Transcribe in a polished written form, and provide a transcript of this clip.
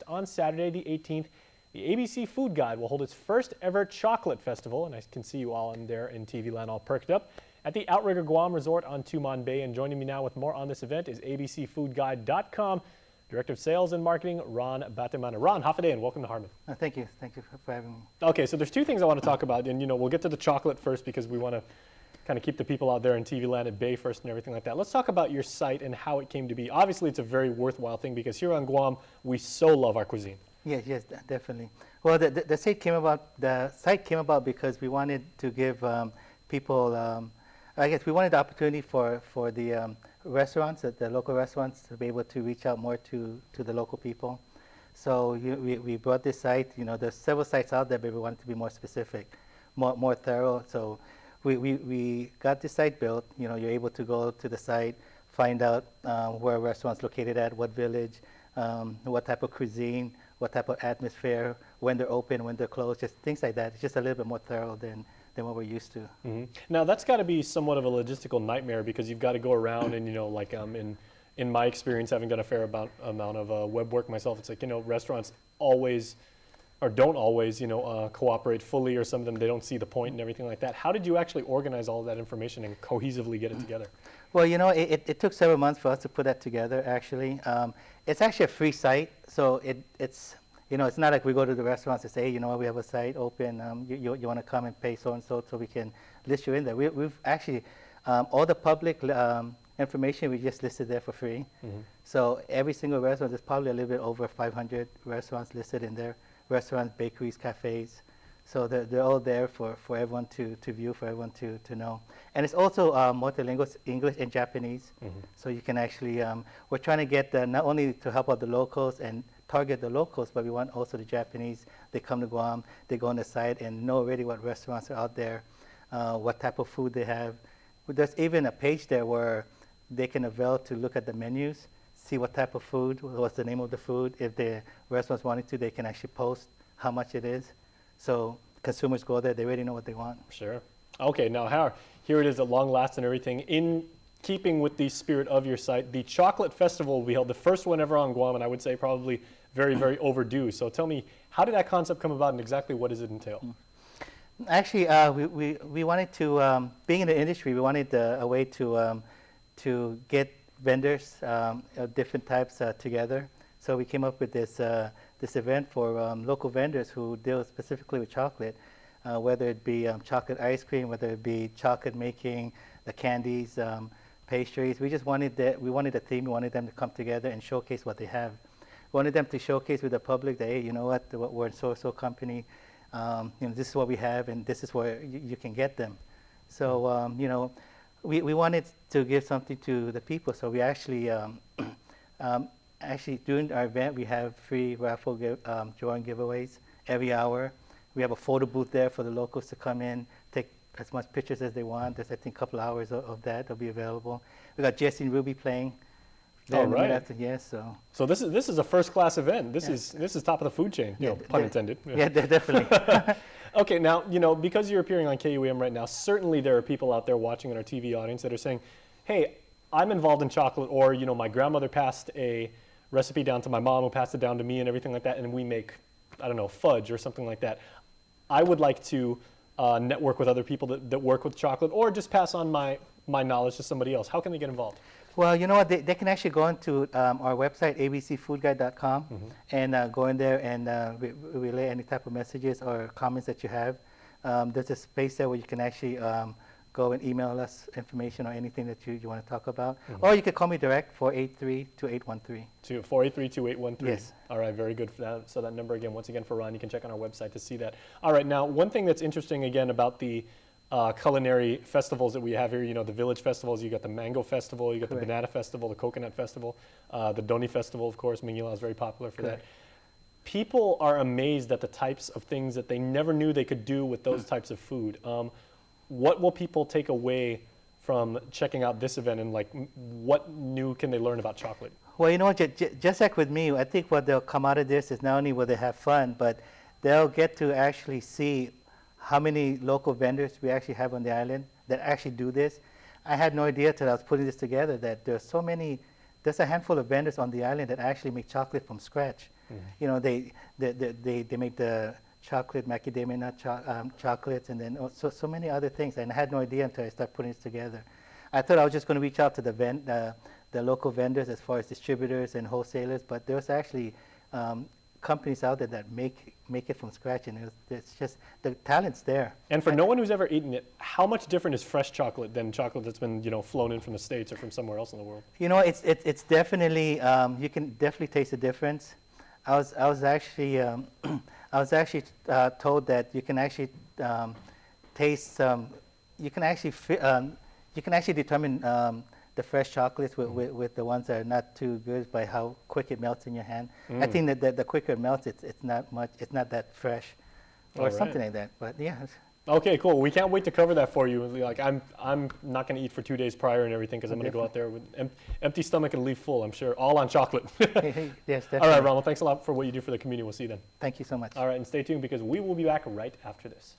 on Saturday the 18th, the ABC Food Guide will hold its first ever chocolate festival, and I can see you all in there in TV land all perked up, at the Outrigger Guam Resort on Tumon Bay. And joining me now with more on this event is abcfoodguide.com Director of Sales and Marketing, Ron Batamana. Ron, hafa and welcome to Harmon. Thank you for having me. Okay, so there's two things I want to talk about, and we'll get to the chocolate first because we want to kind of keep the people out there in TV land at bay first and everything like that. Let's talk about your site and how it came to be. Obviously, it's a very worthwhile thing because here on Guam, we so love our cuisine. Yes, definitely. Well, the site came about because we wanted to give people, I guess we wanted the opportunity for the restaurants, the local restaurants, to be able to reach out more to the local people. So we brought this site. There's several sites out there, but we wanted to be more specific, more thorough. So we got this site built. You're able to go to the site, find out where a restaurant's located at, what village, what type of cuisine, what type of atmosphere, when they're open, when they're closed, just things like that. It's just a little bit more thorough than what we're used to. Mm-hmm. Now that's got to be somewhat of a logistical nightmare because you've got to go around and in my experience, having done a fair amount of web work myself, it's like restaurants always or don't always cooperate fully, or some of them they don't see the point and everything like that. How did you actually organize all of that information and cohesively get it together? Well, it took several months for us to put that together. Actually, it's actually a free site, so it's it's not like we go to the restaurants and say, hey, we have a site open. You want to come and pay so and so we can list you in there. We've actually all the public information we just listed there for free. Mm-hmm. So every single restaurant, there's probably a little bit over 500 restaurants listed in there. Restaurants, bakeries, cafes. So they're all there for everyone to view, for everyone to know. And it's also multilingual, English and Japanese. Mm-hmm. So you can actually, we're trying to get not only to help out the locals and target the locals, but we want also the Japanese. They come to Guam, they go on the site and know already what restaurants are out there, what type of food they have. There's even a page there where they can avail to look at the menus, see what type of food, what's the name of the food. If the restaurants wanted to, they can actually post how much it is. So consumers go there, they already know what they want. Sure. Okay, now here it is at long last and everything. In keeping with the spirit of your site, the Chocolate Festival will be held, the first one ever on Guam, and I would say probably very, very overdue. So tell me, how did that concept come about and exactly what does it entail? Actually, we wanted to, being in the industry, we wanted a way to get vendors of different types together. So we came up with this event for local vendors who deal specifically with chocolate, whether it be chocolate ice cream, whether it be chocolate making, the candies, pastries. We wanted a theme. We wanted them to come together and showcase what they have. We wanted them to showcase with the public that, hey, we're a so-so company. This is what we have, and this is where you can get them. So, we wanted to give something to the people. So we actually, during our event, we have free raffle drawing giveaways every hour. We have a photo booth there for the locals to come in, take as much pictures as they want. There's, I think, a couple hours of that will be available. We got Jesse and Ruby playing. All right. Yes. So this is a first-class event. This is top of the food chain. Pun intended. Yeah, definitely. Okay, now because you're appearing on KUAM right now, certainly there are people out there watching in our TV audience that are saying, "Hey, I'm involved in chocolate," or my grandmother passed a recipe down to my mom, who passed it down to me, and everything like that, and we make, I don't know, fudge or something like that. I would like to network with other people that work with chocolate, or just pass on my knowledge to somebody else. How can they get involved? Well, you know what? They can actually go into our website, abcfoodguide.com, mm-hmm. and go in there and relay any type of messages or comments that you have. There's a space there where you can actually go and email us information or anything that you want to talk about. Mm-hmm. Or you could call me direct, 483-2813. 483-2813. Yes. All right, very good for that. So that number again, once again for Ron, you can check on our website to see that. All right, now one thing that's interesting again about the culinary festivals that we have here, the village festivals, you got the Mango Festival, you got Correct. The Banana Festival, the Coconut Festival, the Doni Festival, of course. Mingila is very popular for Correct. that. People are amazed at the types of things that they never knew they could do with those types of food. What will people take away from checking out this event, and what new can they learn about chocolate? Well, just like with me, I think what they'll come out of this is not only will they have fun, but they'll get to actually see how many local vendors we actually have on the island that actually do this. I had no idea till I was putting this together that there's a handful of vendors on the island that actually make chocolate from scratch. You know, they make the chocolate macadamia nut chocolates, and then so many other things. And I had no idea until I started putting this together. I thought I was just going to reach out to the local vendors as far as distributors and wholesalers, but there's actually companies out there that make it from scratch, and it's just the talent's there. And for no one who's ever eaten it, how much different is fresh chocolate than chocolate that's been, flown in from the States or from somewhere else in the world? You know, it's definitely you can definitely taste the difference. I was actually told that you can actually taste you can actually determine the fresh chocolates with the ones that are not too good by how quick it melts in your hand. I think that the quicker it melts, it's not that fresh, or something like that. But yeah. Okay, cool. We can't wait to cover that for you. Like I'm not going to eat for 2 days prior and everything because I'm going to go out there with empty stomach and leave full. I'm sure, all on chocolate. Yes, definitely. All right, Ronald. Thanks a lot for what you do for the community. We'll see you then. Thank you so much. All right, and stay tuned because we will be back right after this.